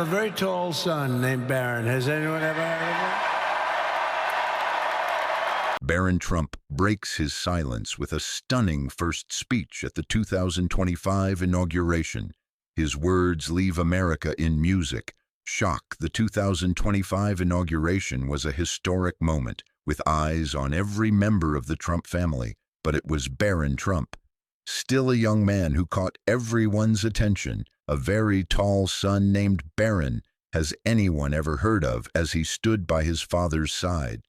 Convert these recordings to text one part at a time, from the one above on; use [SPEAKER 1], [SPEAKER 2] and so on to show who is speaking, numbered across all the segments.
[SPEAKER 1] A very tall son named Barron. Has anyone ever heard of him?
[SPEAKER 2] Barron Trump breaks his silence with a stunning first speech at the 2025 inauguration. His words leave America in music. Shock. The 2025 inauguration was a historic moment, with eyes on every member of the Trump family. But it was Barron Trump, still a young man who caught everyone's attention, a very tall son named Barron. Has anyone ever heard of as he stood by his father's side?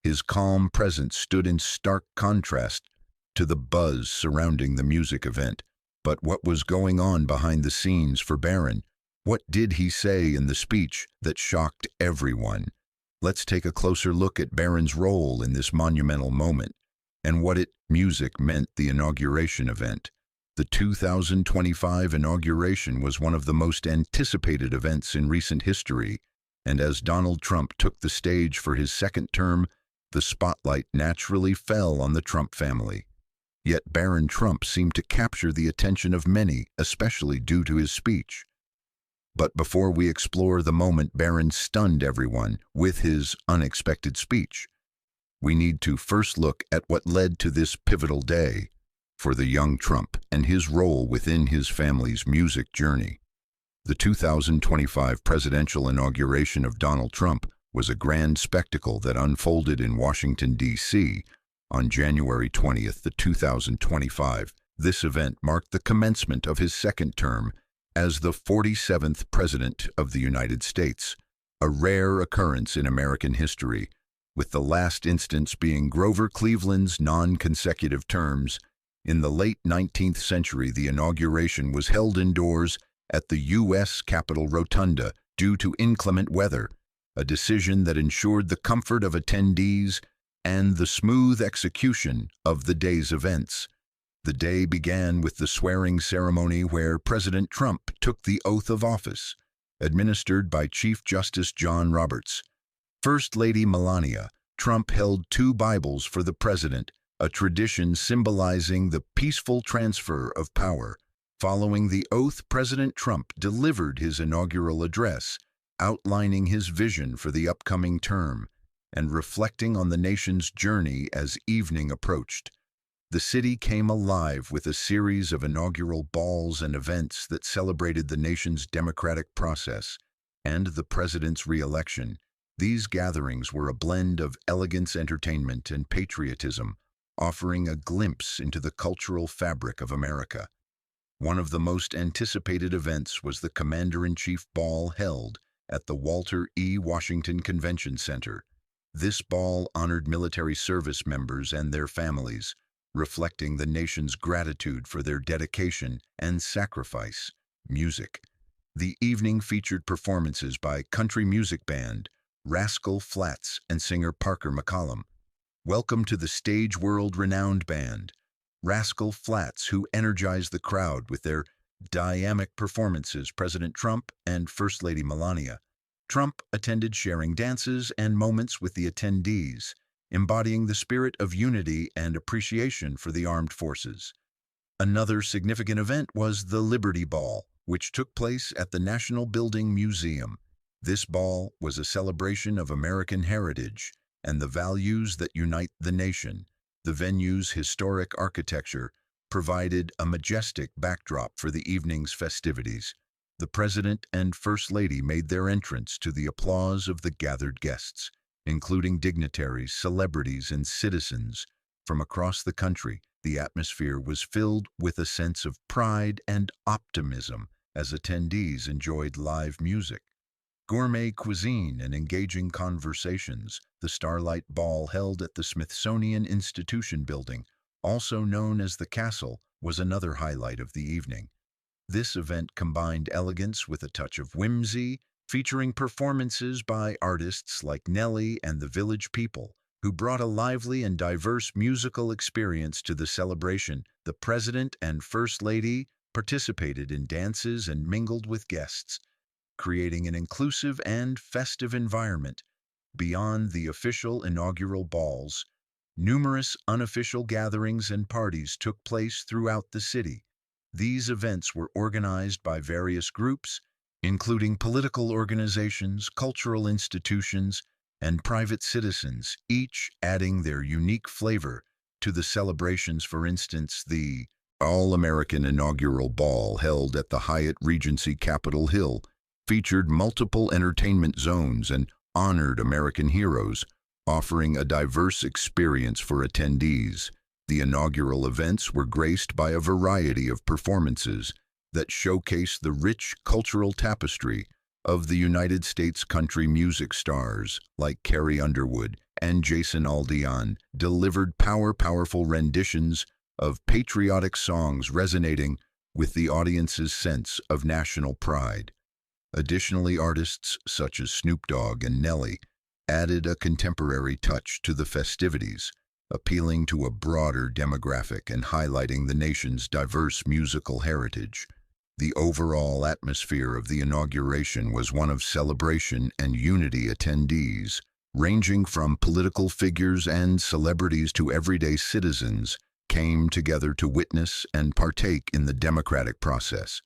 [SPEAKER 2] His calm presence stood in stark contrast to the buzz surrounding the music event. But what was going on behind the scenes for Barron? What did he say in the speech that shocked everyone? Let's take a closer look at Barron's role in this monumental moment and what music meant the inauguration event. The 2025 inauguration was one of the most anticipated events in recent history, and as Donald Trump took the stage for his second term, the spotlight naturally fell on the Trump family. Yet Barron Trump seemed to capture the attention of many, especially due to his speech. But before we explore the moment Barron stunned everyone with his unexpected speech, we need to first look at what led to this pivotal day for the young Trump and his role within his family's music journey. The 2025 presidential inauguration of Donald Trump was a grand spectacle that unfolded in Washington, D.C. on January 20th, 2025. This event marked the commencement of his second term as the 47th President of the United States, a rare occurrence in American history, with the last instance being Grover Cleveland's non-consecutive terms. In the late 19th century, the inauguration was held indoors at the U.S. Capitol Rotunda due to inclement weather, a decision that ensured the comfort of attendees and the smooth execution of the day's events. The day began with the swearing ceremony where President Trump took the oath of office, administered by Chief Justice John Roberts. First Lady Melania Trump held two Bibles for the president, a tradition symbolizing the peaceful transfer of power. Following the oath, President Trump delivered his inaugural address, outlining his vision for the upcoming term and reflecting on the nation's journey as evening approached. The city came alive with a series of inaugural balls and events that celebrated the nation's democratic process and the president's re-election. These gatherings were a blend of elegance, entertainment, and patriotism, offering a glimpse into the cultural fabric of America. One of the most anticipated events was the Commander-in-Chief Ball held at the Walter E. Washington Convention Center. This ball honored military service members and their families, reflecting the nation's gratitude for their dedication and sacrifice. Music. The evening featured performances by country music band Rascal Flatts and singer Parker McCollum. Welcome to the stage world-renowned band Rascal Flatts, who energized the crowd with their dynamic performances. President Trump and First Lady Melania Trump attended, sharing dances and moments with the attendees, embodying the spirit of unity and appreciation for the armed forces. Another significant event was the Liberty Ball, which took place at the National Building Museum. This ball was a celebration of American heritage and the values that unite the nation. The venue's historic architecture provided a majestic backdrop for the evening's festivities. The President and First Lady made their entrance to the applause of the gathered guests, including dignitaries, celebrities, and citizens from across the country. The atmosphere was filled with a sense of pride and optimism as attendees enjoyed live music, gourmet cuisine, and engaging conversations. The Starlight Ball, held at the Smithsonian Institution building, also known as the Castle, was another highlight of the evening. This event combined elegance with a touch of whimsy, featuring performances by artists like Nelly and the Village People, who brought a lively and diverse musical experience to the celebration. The President and First Lady participated in dances and mingled with guests, creating an inclusive and festive environment. Beyond the official inaugural balls, numerous unofficial gatherings and parties took place throughout the city. These events were organized by various groups, including political organizations, cultural institutions, and private citizens, each adding their unique flavor to the celebrations. For instance, the All-American Inaugural Ball held at the Hyatt Regency Capitol Hill featured multiple entertainment zones and honored American heroes, offering a diverse experience for attendees. The inaugural events were graced by a variety of performances that showcase the rich cultural tapestry of the United States. Country music stars like Carrie Underwood and Jason Aldean delivered powerful renditions of patriotic songs, resonating with the audience's sense of national pride. Additionally, artists such as Snoop Dogg and Nelly added a contemporary touch to the festivities, appealing to a broader demographic and highlighting the nation's diverse musical heritage. The overall atmosphere of the inauguration was one of celebration and unity. Attendees, ranging from political figures and celebrities to everyday citizens, came together to witness and partake in the democratic process.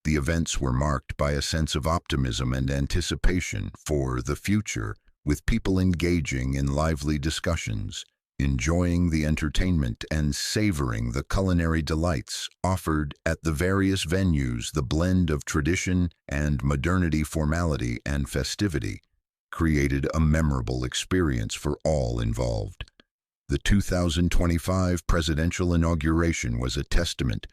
[SPEAKER 2] The events were marked by a sense of optimism and anticipation for the future, with people engaging in lively discussions, enjoying the entertainment and savoring the culinary delights offered at the various venues. The blend of tradition and modernity, formality and festivity, created a memorable experience for all involved. The 2025 presidential inauguration was a testament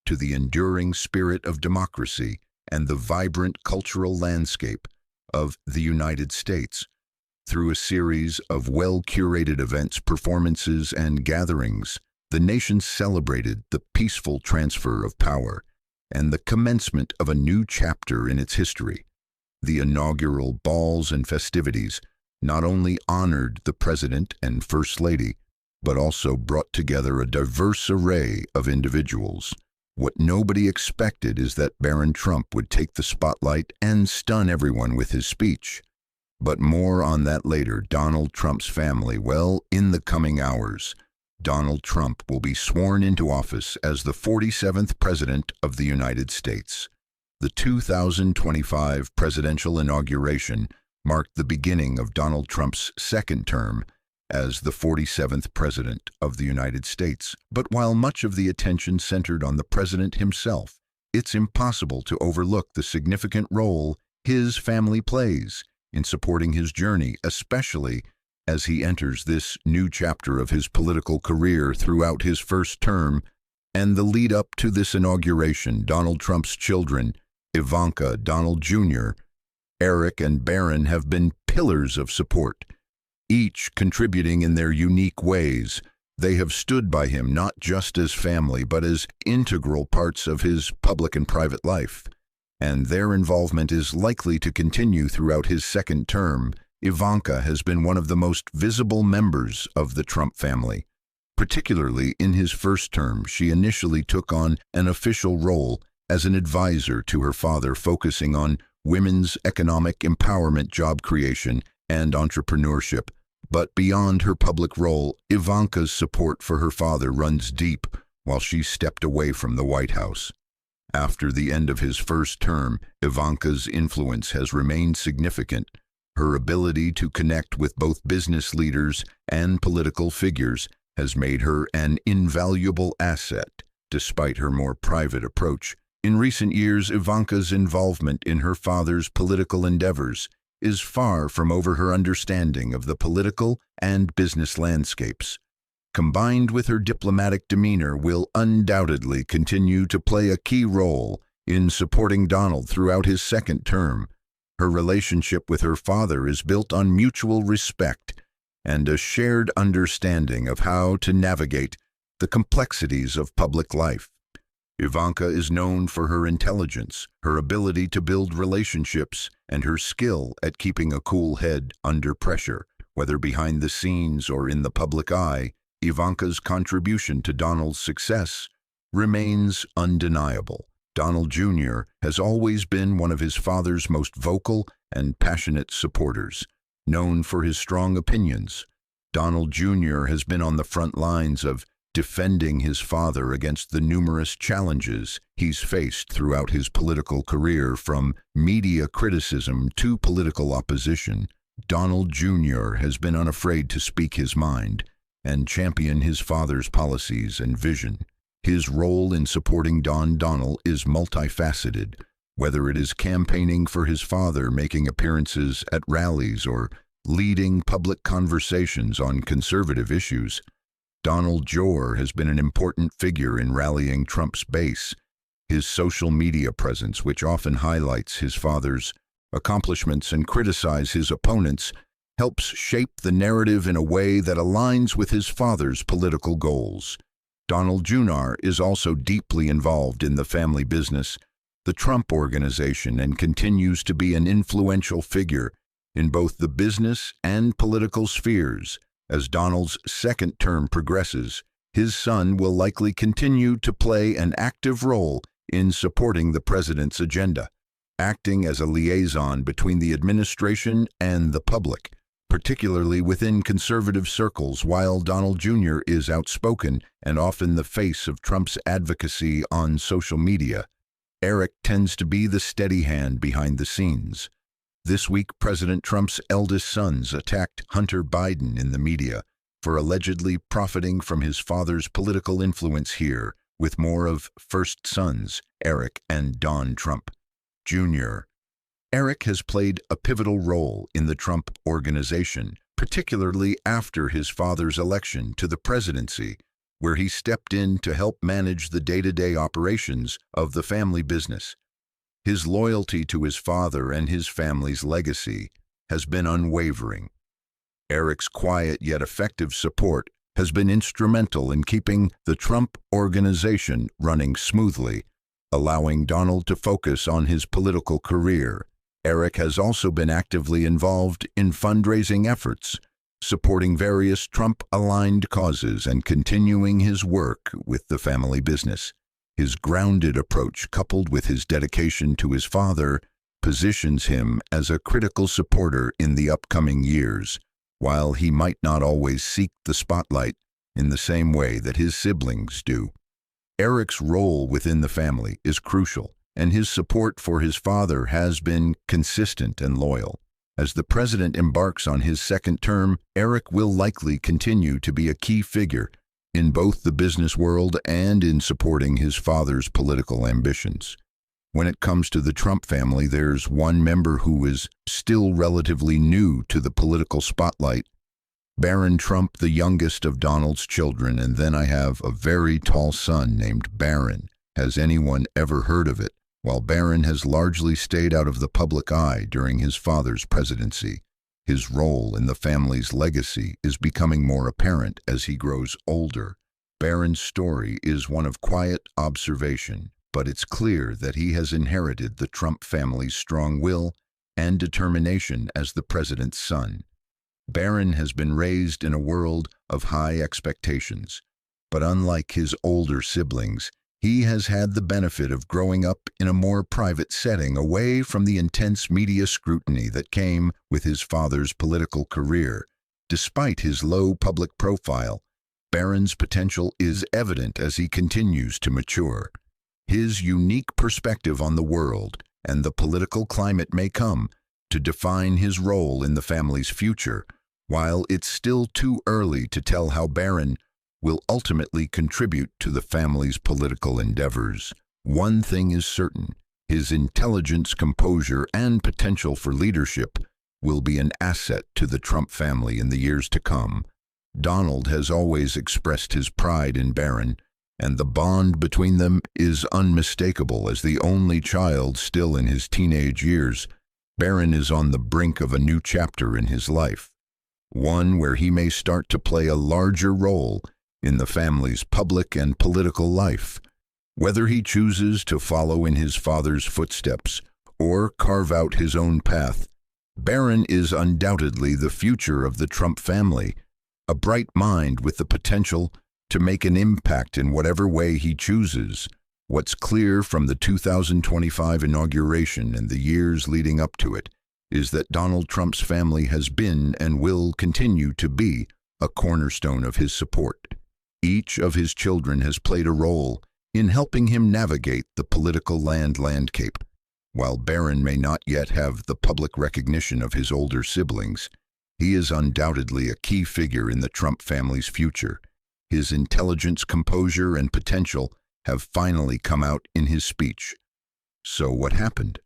[SPEAKER 2] to the enduring spirit of democracy and the vibrant cultural landscape of the United States. Through a series of well-curated events, performances, and gatherings, the nation celebrated the peaceful transfer of power and the commencement of a new chapter in its history. The inaugural balls and festivities not only honored the President and First Lady, but also brought together a diverse array of individuals. What nobody expected is that Barron Trump would take the spotlight and stun everyone with his speech. But more on that later. Donald Trump's family. Well, in the coming hours, Donald Trump will be sworn into office as the 47th President of the United States. The 2025 presidential inauguration marked the beginning of Donald Trump's second term as the 47th President of the United States. But while much of the attention centered on the President himself, it's impossible to overlook the significant role his family plays in supporting his journey, especially as he enters this new chapter of his political career. Throughout his first term and the lead up to this inauguration, Donald Trump's children, Ivanka, Donald Jr., Eric, and Barron, have been pillars of support, each contributing in their unique ways. They have stood by him not just as family, but as integral parts of his public and private life, and their involvement is likely to continue throughout his second term. Ivanka has been one of the most visible members of the Trump family. Particularly in his first term, she initially took on an official role as an advisor to her father, focusing on women's economic empowerment, job creation, and entrepreneurship. But beyond her public role, Ivanka's support for her father runs deep while she stepped away from the White House. After the end of his first term, Ivanka's influence has remained significant. Her ability to connect with both business leaders and political figures has made her an invaluable asset, despite her more private approach. In recent years, Ivanka's involvement in her father's political endeavors is far from over. Her understanding of the political and business landscapes, combined with her diplomatic demeanor, will undoubtedly continue to play a key role in supporting Donald throughout his second term. Her relationship with her father is built on mutual respect and a shared understanding of how to navigate the complexities of public life. Ivanka is known for her intelligence, her ability to build relationships, and her skill at keeping a cool head under pressure. Whether behind the scenes or in the public eye, Ivanka's contribution to Donald's success remains undeniable. Donald Jr. has always been one of his father's most vocal and passionate supporters. Known for his strong opinions, Donald Jr. has been on the front lines of defending his father against the numerous challenges he's faced throughout his political career, from media criticism to political opposition. Donald Jr. has been unafraid to speak his mind and champion his father's policies and vision. His role in supporting Don Donald is multifaceted, whether it is campaigning for his father, making appearances at rallies, or leading public conversations on conservative issues. Donald Jr. has been an important figure in rallying Trump's base. His social media presence, which often highlights his father's accomplishments and criticizes his opponents, helps shape the narrative in a way that aligns with his father's political goals. Donald Jr. is also deeply involved in the family business, the Trump Organization, and continues to be an influential figure in both the business and political spheres. As Donald's second term progresses, his son will likely continue to play an active role in supporting the president's agenda, acting as a liaison between the administration and the public, particularly within conservative circles. While Donald Jr. is outspoken and often the face of Trump's advocacy on social media, Eric tends to be the steady hand behind the scenes. This week, President Trump's eldest sons attacked Hunter Biden in the media for allegedly profiting from his father's political influence. Here with more of first sons, Eric and Don Trump Jr. Eric has played a pivotal role in the Trump Organization, particularly after his father's election to the presidency, where he stepped in to help manage the day-to-day operations of the family business. His loyalty to his father and his family's legacy has been unwavering. Eric's quiet yet effective support has been instrumental in keeping the Trump Organization running smoothly, allowing Donald to focus on his political career. Eric has also been actively involved in fundraising efforts, supporting various Trump-aligned causes and continuing his work with the family business. His grounded approach, coupled with his dedication to his father, positions him as a critical supporter in the upcoming years. While he might not always seek the spotlight in the same way that his siblings do, Eric's role within the family is crucial, and his support for his father has been consistent and loyal. As the president embarks on his second term, Eric will likely continue to be a key figure in both the business world and in supporting his father's political ambitions. When it comes to the Trump family, there's one member who is still relatively new to the political spotlight: Barron Trump, the youngest of Donald's children. And then I have a very tall son named Barron. Has anyone ever heard of it? While Barron has largely stayed out of the public eye during his father's presidency, his role in the family's legacy is becoming more apparent as he grows older. Barron's story is one of quiet observation, but it's clear that he has inherited the Trump family's strong will and determination as the president's son. Barron has been raised in a world of high expectations, but unlike his older siblings, he has had the benefit of growing up in a more private setting, away from the intense media scrutiny that came with his father's political career. Despite his low public profile, Barron's potential is evident as he continues to mature. His unique perspective on the world and the political climate may come to define his role in the family's future. While it's still too early to tell how Barron will ultimately contribute to the family's political endeavors, one thing is certain: his intelligence, composure, and potential for leadership will be an asset to the Trump family in the years to come. Donald has always expressed his pride in Barron, and the bond between them is unmistakable. As the only child still in his teenage years, Barron is on the brink of a new chapter in his life, one where he may start to play a larger role in the family's public and political life. Whether he chooses to follow in his father's footsteps or carve out his own path, Barron is undoubtedly the future of the Trump family, a bright mind with the potential to make an impact in whatever way he chooses. What's clear from the 2025 inauguration and the years leading up to it is that Donald Trump's family has been and will continue to be a cornerstone of his support. Each of his children has played a role in helping him navigate the political landscape. While Barron may not yet have the public recognition of his older siblings, he is undoubtedly a key figure in the Trump family's future. His intelligence, composure, and potential have finally come out in his speech. So what happened?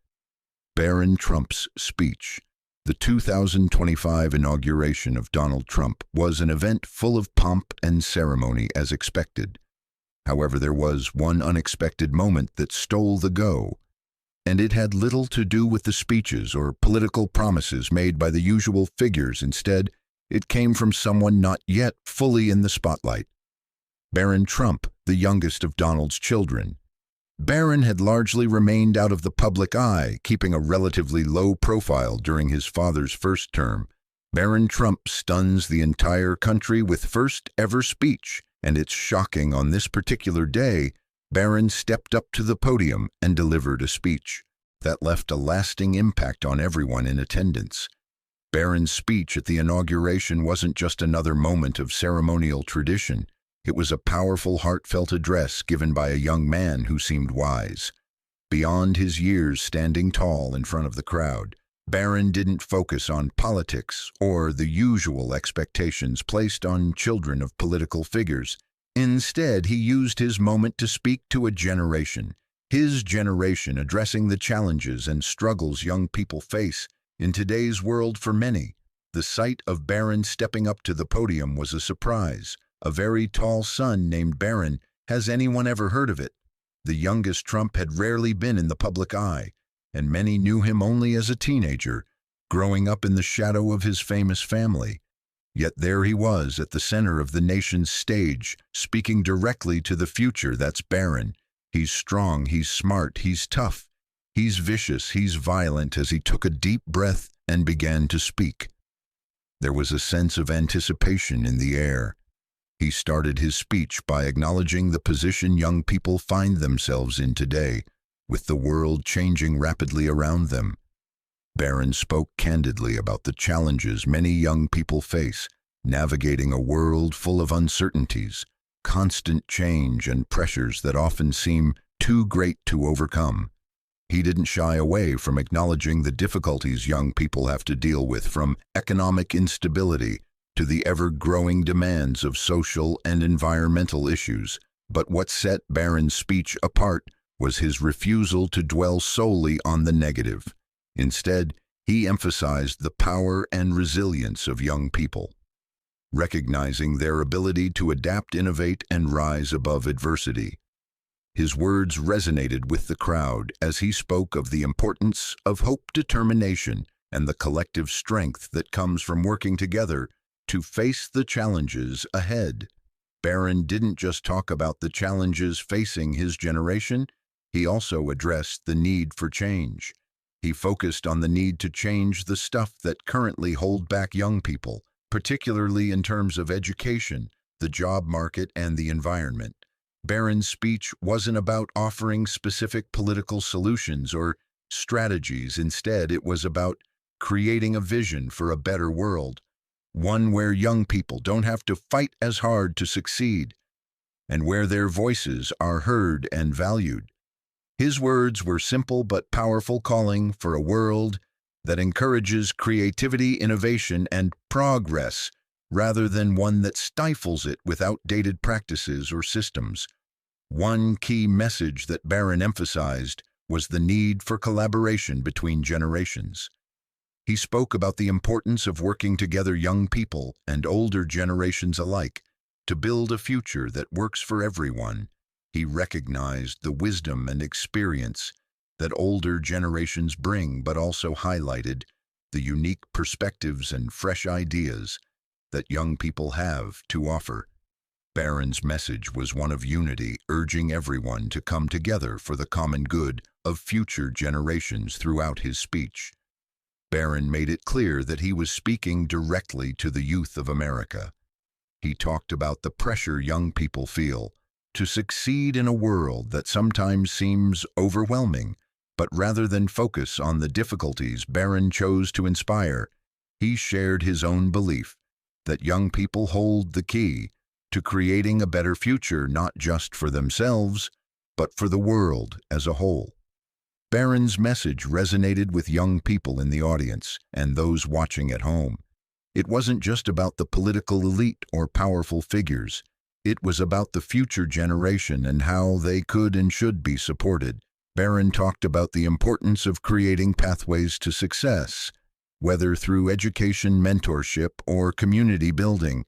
[SPEAKER 2] Barron Trump's speech. The 2025 inauguration of Donald Trump was an event full of pomp and ceremony as expected. However, there was one unexpected moment that stole the go, and it had little to do with the speeches or political promises made by the usual figures. Instead, it came from someone not yet fully in the spotlight. Barron Trump, the youngest of Donald's children. Barron had largely remained out of the public eye, keeping a relatively low profile during his father's first term. Barron Trump stuns the entire country with first-ever speech, and it's shocking on this particular day, Barron stepped up to the podium and delivered a speech that left a lasting impact on everyone in attendance. Barron's speech at the inauguration wasn't just another moment of ceremonial tradition. It was a powerful, heartfelt address given by a young man who seemed wise. Beyond his years standing tall in front of the crowd, Barron didn't focus on politics or the usual expectations placed on children of political figures. Instead, he used his moment to speak to a generation, his generation addressing the challenges and struggles young people face in today's world. For many, the sight of Barron stepping up to the podium was a surprise. A very tall son named Barron. Has anyone ever heard of it? The youngest Trump had rarely been in the public eye, and many knew him only as a teenager, growing up in the shadow of his famous family. Yet there he was at the center of the nation's stage, speaking directly to the future. That's Barron. He's strong, he's smart, he's tough, he's vicious, he's violent. As he took a deep breath and began to speak, there was a sense of anticipation in the air. He started his speech by acknowledging the position young people find themselves in today, with the world changing rapidly around them. Barron spoke candidly about the challenges many young people face, navigating a world full of uncertainties, constant change, and pressures that often seem too great to overcome. He didn't shy away from acknowledging the difficulties young people have to deal with, from economic instability to the ever-growing demands of social and environmental issues. But what set Barron's speech apart was his refusal to dwell solely on the negative. Instead, he emphasized the power and resilience of young people, recognizing their ability to adapt, innovate, and rise above adversity. His words resonated with the crowd as he spoke of the importance of hope, determination, and the collective strength that comes from working together to face the challenges ahead. Barron didn't just talk about the challenges facing his generation, he also addressed the need for change. He focused on the need to change the stuff that currently hold back young people, particularly in terms of education, the job market, and the environment. Barron's speech wasn't about offering specific political solutions or strategies. Instead, it was about creating a vision for a better world, one where young people don't have to fight as hard to succeed, and where their voices are heard and valued. His words were simple but powerful, calling for a world that encourages creativity, innovation, and progress, rather than one that stifles it with outdated practices or systems. One key message that Barron emphasized was the need for collaboration between generations. He spoke about the importance of working together, young people and older generations alike, to build a future that works for everyone. He recognized the wisdom and experience that older generations bring, but also highlighted the unique perspectives and fresh ideas that young people have to offer. Barron's message was one of unity, urging everyone to come together for the common good of future generations. Throughout his speech, Barron made it clear that he was speaking directly to the youth of America. He talked about the pressure young people feel to succeed in a world that sometimes seems overwhelming, but rather than focus on the difficulties, Barron chose to inspire. He shared his own belief that young people hold the key to creating a better future not just for themselves, but for the world as a whole. Barron's message resonated with young people in the audience and those watching at home. It wasn't just about the political elite or powerful figures. It was about the future generation and how they could and should be supported. Barron talked about the importance of creating pathways to success, whether through education, mentorship, or community building.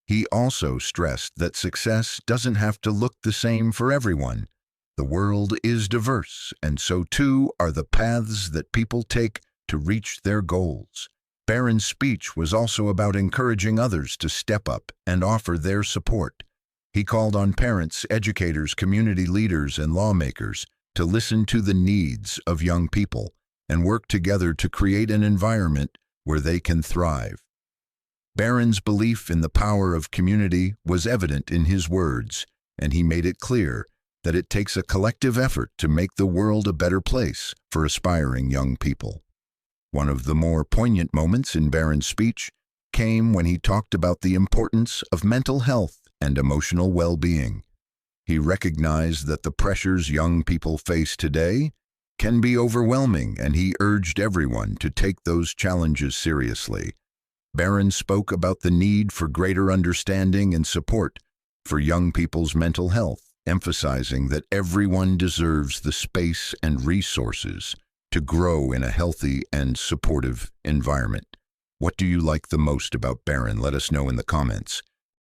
[SPEAKER 2] He also stressed that success doesn't have to look the same for everyone. The world is diverse, and so too are the paths that people take to reach their goals. Barron's speech was also about encouraging others to step up and offer their support. He called on parents, educators, community leaders, and lawmakers to listen to the needs of young people and work together to create an environment where they can thrive. Barron's belief in the power of community was evident in his words, and he made it clear that it takes a collective effort to make the world a better place for aspiring young people. One of the more poignant moments in Barron's speech came when he talked about the importance of mental health and emotional well-being. He recognized that the pressures young people face today can be overwhelming, and he urged everyone to take those challenges seriously. Barron spoke about the need for greater understanding and support for young people's mental health, emphasizing that everyone deserves the space and resources to grow in a healthy and supportive environment. What do you like the most about Barron? Let us know in the comments.